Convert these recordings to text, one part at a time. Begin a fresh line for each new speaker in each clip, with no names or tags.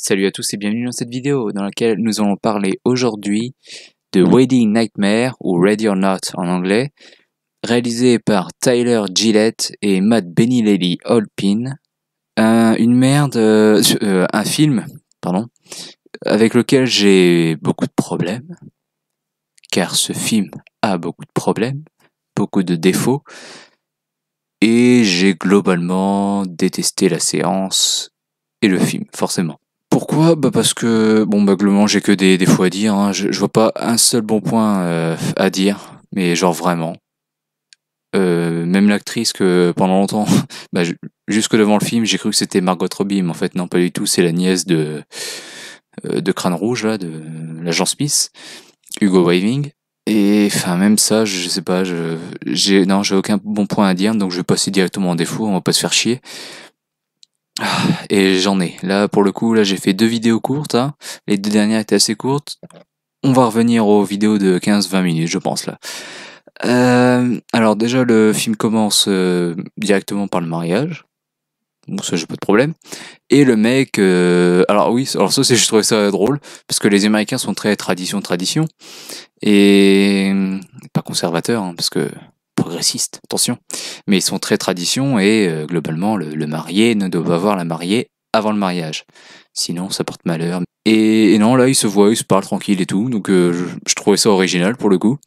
Salut à tous et bienvenue dans cette vidéo dans laquelle nous allons parler aujourd'hui de Wedding Nightmare ou Ready or Not en anglais, réalisé par Tyler Gillett et Matt Benileli Holpin. Un film, avec lequel j'ai beaucoup de problèmes, car ce film a beaucoup de problèmes, beaucoup de défauts, et j'ai globalement détesté la séance et le film, forcément. Pourquoi ? Parce que, globalement, j'ai que des défauts à dire, hein. Je vois pas un seul bon point à dire, mais genre vraiment. Même l'actrice que pendant longtemps, jusque devant le film, j'ai cru que c'était Margot Robbie, mais en fait non, pas du tout, c'est la nièce de Crâne Rouge, là, de l'agent Smith, Hugo Weaving. Et enfin, même ça, je sais pas, j'ai aucun bon point à dire, donc je vais passer directement en défaut, on va pas se faire chier. Et j'en ai. Là, pour le coup, j'ai fait 2 vidéos courtes, hein. Les 2 dernières étaient assez courtes. On va revenir aux vidéos de 15-20 minutes, je pense, là. Alors déjà, le film commence directement par le mariage. Bon, ça, j'ai pas de problème. Et le mec... alors ça, je trouvais ça drôle, parce que les Américains sont très tradition. Et... pas conservateurs, hein, parce que... progressistes, attention. Mais ils sont très tradition, et globalement, le marié ne doit pas voir la mariée avant le mariage. Sinon, ça porte malheur. Et non, là, ils se parlent tranquille et tout, donc je trouvais ça original, pour le coup.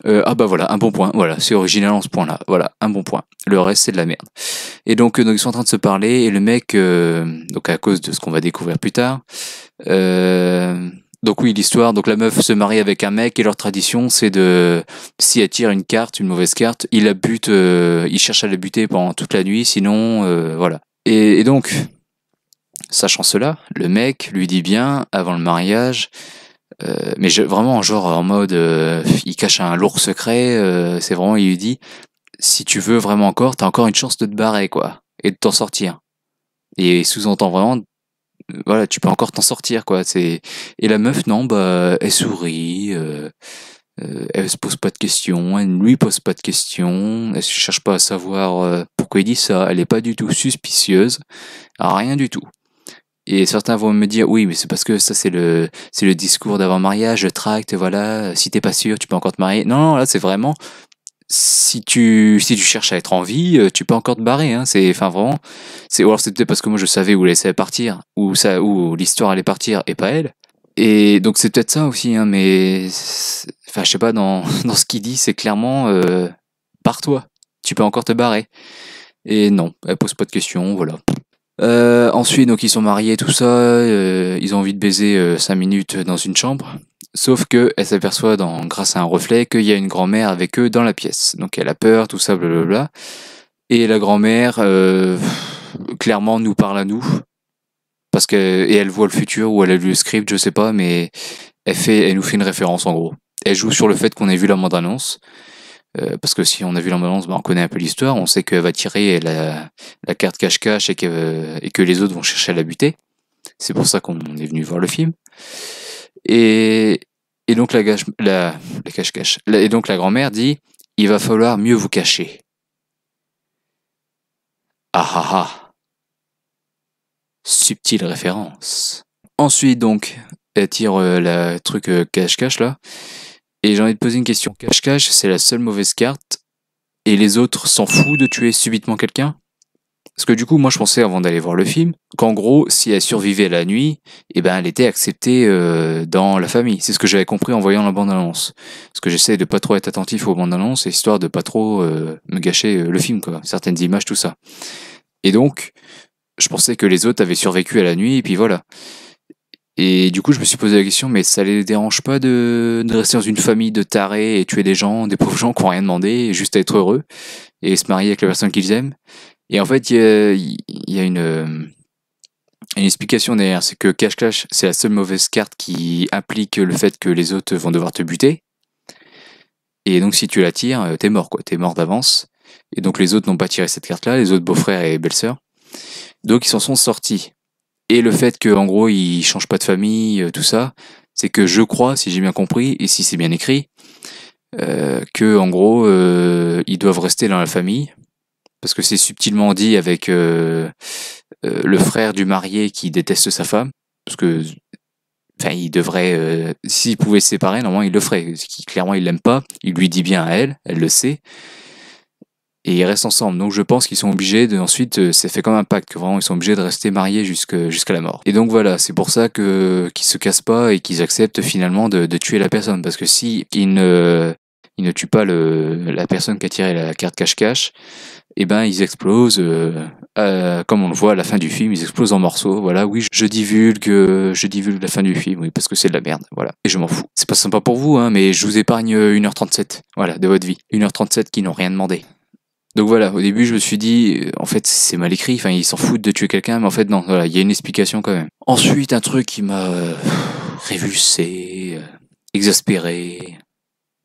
Voilà, un bon point. Voilà, c'est original en ce point-là. Voilà, un bon point. Le reste, c'est de la merde. Et donc ils sont en train de se parler, et le mec, donc à cause de ce qu'on va découvrir plus tard, donc oui, l'histoire, donc la meuf se marie avec un mec, et leur tradition, c'est de, si elle tire une mauvaise carte, il la bute, il cherche à la buter pendant toute la nuit, sinon, voilà. Et donc, sachant cela, le mec lui dit bien, avant le mariage, vraiment genre en mode il cache un lourd secret, c'est vraiment, il lui dit, si tu veux vraiment encore, t'as encore une chance de te barrer, quoi, et de t'en sortir. Et sous-entend vraiment, voilà, tu peux encore t'en sortir, quoi. Et la meuf, non, elle sourit, elle se pose pas de questions, elle ne lui pose pas de questions, elle cherche pas à savoir pourquoi il dit ça, elle est pas du tout suspicieuse, rien du tout. Et certains vont me dire, oui, mais c'est parce que ça, c'est le discours d'avant-mariage, le tract, voilà, si t'es pas sûr, tu peux encore te marier. Non, là, c'est vraiment, si tu cherches à être en vie, tu peux encore te barrer, hein. Vraiment, ou alors c'est peut-être parce que moi je savais où elle allait partir, où l'histoire allait partir et pas elle. Et donc c'est peut-être ça aussi, hein, mais, je sais pas, dans ce qu'il dit, c'est clairement, barre-toi, tu peux encore te barrer. Et non, elle pose pas de questions, voilà. Ensuite, donc ils sont mariés, tout ça, ils ont envie de baiser 5 minutes dans une chambre. Sauf que elle s'aperçoit, grâce à un reflet, qu'il y a une grand-mère avec eux dans la pièce. Donc elle a peur, tout ça, blablabla. Et la grand-mère, clairement, nous parle à nous. Et elle voit le futur, ou elle a lu le script, je sais pas, mais elle nous fait une référence, en gros. Elle joue sur le fait qu'on ait vu la bande-annonce. Parce que si on a vu la bande-annonce, on connaît un peu l'histoire, on sait qu'elle va tirer la carte cache-cache, et que les autres vont chercher à la buter. C'est pour ça qu'on est venu voir le film. Et donc la cache-cache. Et donc la grand-mère dit, il va falloir mieux vous cacher. Ah ah ah. Subtile référence. Ensuite donc, elle tire la truc cache-cache là. Et j'ai envie de poser une question. Cache-cache, c'est la seule mauvaise carte, et les autres s'en foutent de tuer subitement quelqu'un ? Parce que du coup, moi je pensais, avant d'aller voir le film, qu'en gros, si elle survivait la nuit, elle était acceptée dans la famille. C'est ce que j'avais compris en voyant la bande-annonce. Parce que j'essaie de pas trop être attentif aux bandes-annonces, histoire de pas trop me gâcher le film, quoi. Certaines images, tout ça. Et donc, je pensais que les autres avaient survécu à la nuit, et puis voilà. Et du coup, je me suis posé la question, mais ça les dérange pas de rester dans une famille de tarés et tuer des gens, des pauvres gens qui ont rien demandé, juste à être heureux, et se marier avec la personne qu'ils aiment ? Et en fait, il y a une explication derrière, c'est que cache-cache, c'est la seule mauvaise carte qui implique le fait que les autres vont devoir te buter. Et donc si tu la tires, t'es mort, quoi, t'es mort d'avance. Et donc les autres n'ont pas tiré cette carte-là, les autres beaux-frères et belles-sœurs. Donc ils s'en sont sortis. Et le fait qu'en gros, ils changent pas de famille, tout ça, c'est que je crois, si j'ai bien compris, et si c'est bien écrit, que en gros, ils doivent rester dans la famille, parce que c'est subtilement dit avec le frère du marié qui déteste sa femme. parce que enfin, il devrait, s'il pouvait se séparer, normalement il le ferait. Clairement, il l'aime pas. Il lui dit bien à elle, elle le sait. Et ils restent ensemble. Donc je pense qu'ils sont obligés de ensuite, c'est fait comme un pacte, que vraiment ils sont obligés de rester mariés jusqu'à la mort. Et donc voilà, c'est pour ça qu'ils se cassent pas et qu'ils acceptent finalement de tuer la personne. Parce que si ils ne tuent pas la personne qui a tiré la carte cache-cache, et ben ils explosent, comme on le voit à la fin du film, ils explosent en morceaux. Voilà, oui, je divulgue la fin du film, oui, parce que c'est de la merde, voilà. Et je m'en fous. C'est pas sympa pour vous, hein, mais je vous épargne 1h37, voilà, de votre vie. 1h37 qui n'ont rien demandé. Donc voilà, au début je me suis dit, en fait c'est mal écrit, enfin ils s'en foutent de tuer quelqu'un, mais en fait non, voilà, il y a une explication quand même. Ensuite, un truc qui m'a révulsé, exaspéré,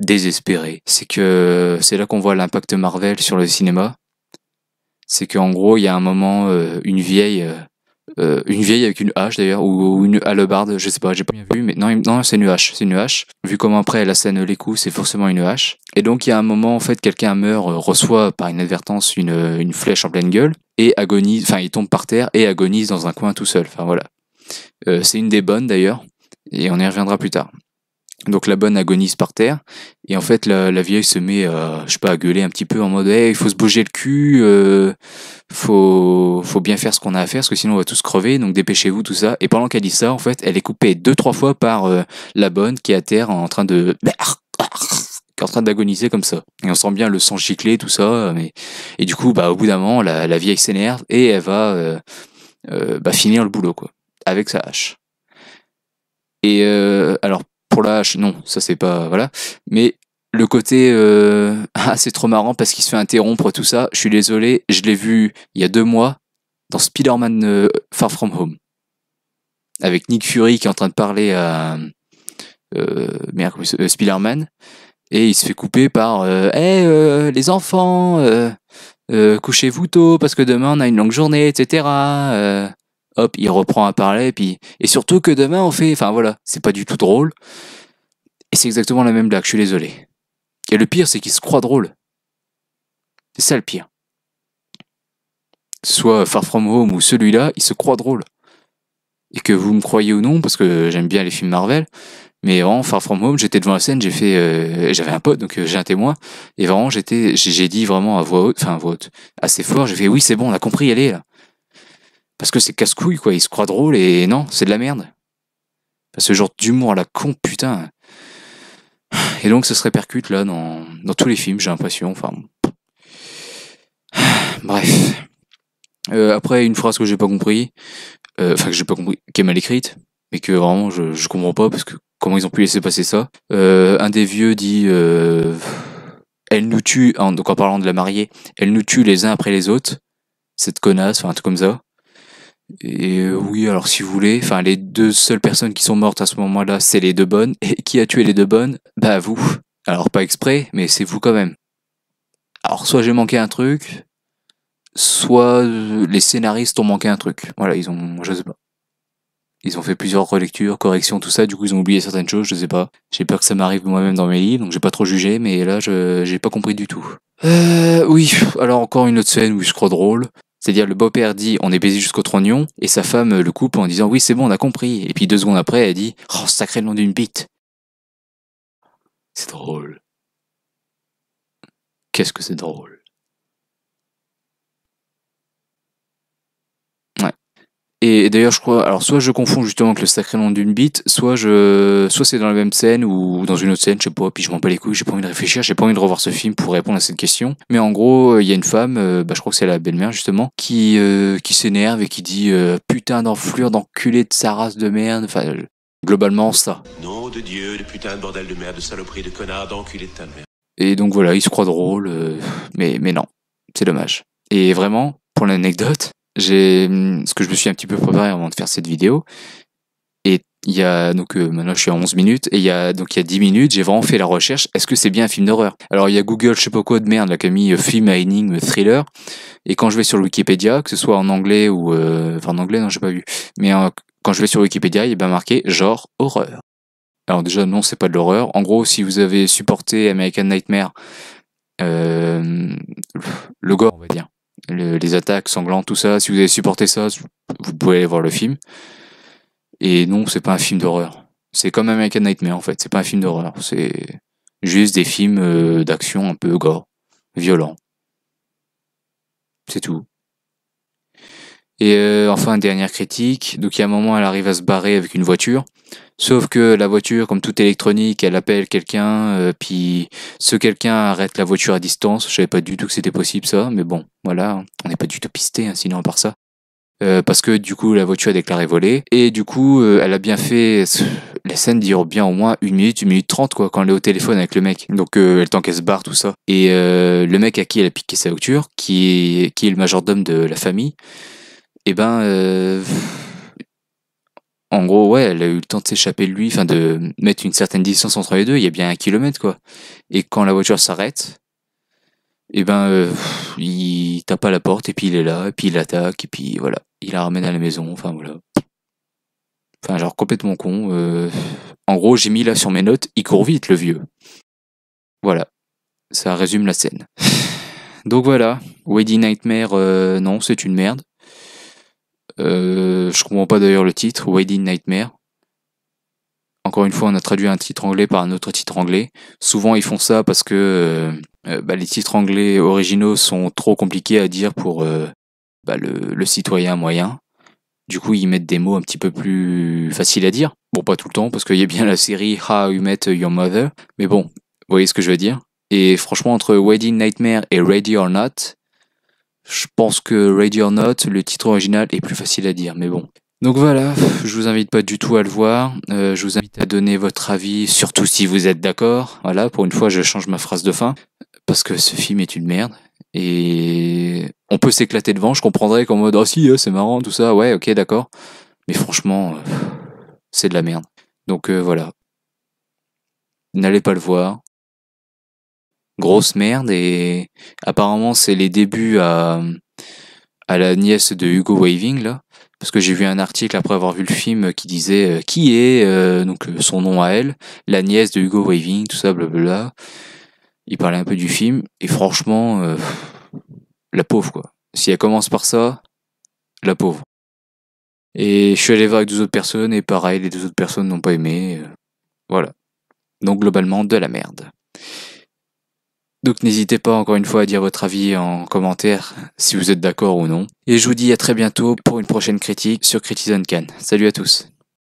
désespéré, c'est que c'est là qu'on voit l'impact Marvel sur le cinéma. C'est qu'en gros, il y a un moment, une vieille avec une hache d'ailleurs, ou une hallebarde, je sais pas, j'ai pas bien vu, mais non, c'est une hache. Vu comment après elle assène les coups, c'est forcément une hache. Et donc il y a un moment, en fait, quelqu'un meurt, reçoit par inadvertance une flèche en pleine gueule, et agonise, enfin il tombe par terre et agonise dans un coin tout seul, enfin voilà. C'est une des bonnes d'ailleurs, et on y reviendra plus tard. Donc la bonne agonise par terre, et en fait la vieille se met je sais pas, à gueuler un petit peu en mode hey, il faut se bouger le cul, faut bien faire ce qu'on a à faire parce que sinon on va tous crever, donc dépêchez-vous, tout ça. Et pendant qu'elle dit ça, en fait elle est coupée 2-3 fois par la bonne qui est à terre en train de qui est en train d'agoniser comme ça. Et on sent bien le sang gicler, tout ça, et du coup au bout d'un moment la vieille s'énerve et elle va finir le boulot quoi, avec sa hache. Et alors pour la hache, non, ça c'est pas, voilà. Mais le côté c'est trop marrant parce qu'il se fait interrompre tout ça. Je suis désolé, je l'ai vu il y a 2 mois dans Spider-Man Far From Home avec Nick Fury qui est en train de parler à Spider-Man, et il se fait couper par les enfants, couchez-vous tôt parce que demain on a une longue journée, etc. Hop, il reprend à parler, et surtout que demain on fait, enfin voilà, c'est pas du tout drôle, et c'est exactement la même blague, je suis désolé. Et le pire, c'est qu'il se croit drôle. C'est ça le pire. Soit Far From Home ou celui-là, il se croit drôle. Et que vous me croyez ou non, parce que j'aime bien les films Marvel, mais vraiment Far From Home, j'étais devant la scène, j'avais un pote, donc j'ai un témoin, et vraiment j'ai dit vraiment à voix haute, assez fort, j'ai fait oui c'est bon, on a compris, allez là. Parce que c'est casse-couille quoi, il se croit drôle et non, c'est de la merde. Ce genre d'humour à la con, putain. Et donc ça se répercute là dans tous les films, j'ai l'impression, enfin. Bref. Après, une phrase que j'ai pas compris, que j'ai pas compris, qui est mal écrite, mais que vraiment je comprends pas parce que comment ils ont pu laisser passer ça. Un des vieux dit elle nous tue, donc en parlant de la mariée, elle nous tue les uns après les autres, cette connasse, enfin un truc comme ça. Et oui, alors si vous voulez, enfin les 2 seules personnes qui sont mortes à ce moment-là, c'est les 2 bonnes. Et qui a tué les 2 bonnes? Bah vous. Alors pas exprès, mais c'est vous quand même. Alors soit j'ai manqué un truc, soit les scénaristes ont manqué un truc. Voilà, je sais pas. Ils ont fait plusieurs relectures, corrections, tout ça, du coup ils ont oublié certaines choses, je sais pas. J'ai peur que ça m'arrive moi-même dans mes livres, donc j'ai pas trop jugé, mais là j'ai pas compris du tout. Oui, alors encore une autre scène où je crois drôle. C'est-à-dire le beau-père dit on est baisé jusqu'au trognon, et sa femme le coupe en disant oui c'est bon on a compris. Et puis 2 secondes après elle dit oh sacré nom d'une bite. C'est drôle. Qu'est-ce que c'est drôle. Ouais. Et d'ailleurs je crois, alors soit je confonds justement avec le sacré nom d'une bite, soit c'est dans la même scène ou dans une autre scène, je sais pas, puis je m'en bats les couilles, j'ai pas envie de réfléchir, j'ai pas envie de revoir ce film pour répondre à cette question. Mais en gros, il y a une femme, je crois que c'est la belle-mère justement, qui s'énerve et qui dit putain d'enflure, d'enculé de sa race de merde, enfin globalement ça.
Nom de Dieu, de putain de bordel de merde, de saloperie, de connard, d'enculé de ta mère.
Et donc voilà, il se croit drôle, mais non, c'est dommage. Et vraiment, pour l'anecdote, ce que je me suis un petit peu préparé avant de faire cette vidéo, et il y a, donc maintenant je suis à 11 minutes, et il y a 10 minutes, j'ai vraiment fait la recherche, est-ce que c'est bien un film d'horreur? Alors il y a Google, je sais pas quoi de merde, là, qui a mis film à énigme, thriller, et quand je vais sur le Wikipédia, que ce soit en anglais ou, en anglais, non, j'ai pas vu, mais quand je vais sur Wikipédia, il est bien marqué genre horreur. Alors déjà, non, c'est pas de l'horreur. En gros, si vous avez supporté American Nightmare, le gore, on va dire, les attaques sanglantes, tout ça, si vous avez supporté ça, vous pouvez aller voir le film. Et non, c'est pas un film d'horreur. C'est comme American Nightmare en fait, c'est pas un film d'horreur. C'est juste des films d'action un peu gore, violents. C'est tout. Et enfin, dernière critique. Donc il y a un moment, elle arrive à se barrer avec une voiture. Sauf que la voiture, comme toute électronique, elle appelle quelqu'un, puis ce quelqu'un arrête la voiture à distance. Je savais pas du tout que c'était possible ça, mais bon, voilà, on n'est pas du tout pisté, hein, sinon à part ça. Parce que du coup la voiture a déclaré volée et du coup elle a bien fait, les scènes durent bien au moins 1 minute 30 quoi, quand elle est au téléphone avec le mec, donc le temps qu'elle se barre tout ça, et le mec à qui elle a piqué sa voiture, qui est le majordome de la famille, et ben en gros ouais, elle a eu le temps de s'échapper de lui, enfin de mettre une certaine distance entre les deux, il y a bien 1 kilomètre quoi, et quand la voiture s'arrête, et ben il tape à la porte et puis il est là et puis il attaque et puis voilà, il la ramène à la maison, enfin voilà. Enfin, genre complètement con. En gros, j'ai mis là sur mes notes, il court vite, le vieux. Voilà, ça résume la scène. Donc voilà, Wedding Nightmare, non, c'est une merde. Je comprends pas d'ailleurs le titre, Wedding Nightmare. Encore une fois, on a traduit un titre anglais par un autre titre anglais. Souvent, ils font ça parce que les titres anglais originaux sont trop compliqués à dire pour le citoyen moyen. Du coup, ils mettent des mots un petit peu plus faciles à dire. Bon, pas tout le temps, parce qu'il y a bien la série How You Met Your Mother. Mais bon, vous voyez ce que je veux dire. Et franchement, entre Wedding Nightmare et Ready or Not, je pense que Ready or Not, le titre original, est plus facile à dire. Mais bon. Donc voilà, je vous invite pas du tout à le voir. Je vous invite à donner votre avis, surtout si vous êtes d'accord. Voilà, pour une fois, je change ma phrase de fin. Parce que ce film est une merde. Et on peut s'éclater devant, je comprendrais qu'en mode « Oh si, c'est marrant, tout ça, ouais, ok, d'accord. » Mais franchement, c'est de la merde. Donc voilà. N'allez pas le voir. Grosse merde, et apparemment c'est les débuts à la nièce de Hugo Weaving, là. Parce que j'ai vu un article après avoir vu le film qui disait qui est donc son nom à elle, la nièce de Hugo Weaving, tout ça, blablabla. Il parlait un peu du film, et franchement, la pauvre quoi. Si elle commence par ça, la pauvre. Et je suis allé voir avec 2 autres personnes, et pareil, les 2 autres personnes n'ont pas aimé. Voilà. Donc globalement, de la merde. Donc n'hésitez pas encore une fois à dire votre avis en commentaire, si vous êtes d'accord ou non. Et je vous dis à très bientôt pour une prochaine critique sur Citizen Can. Salut à tous.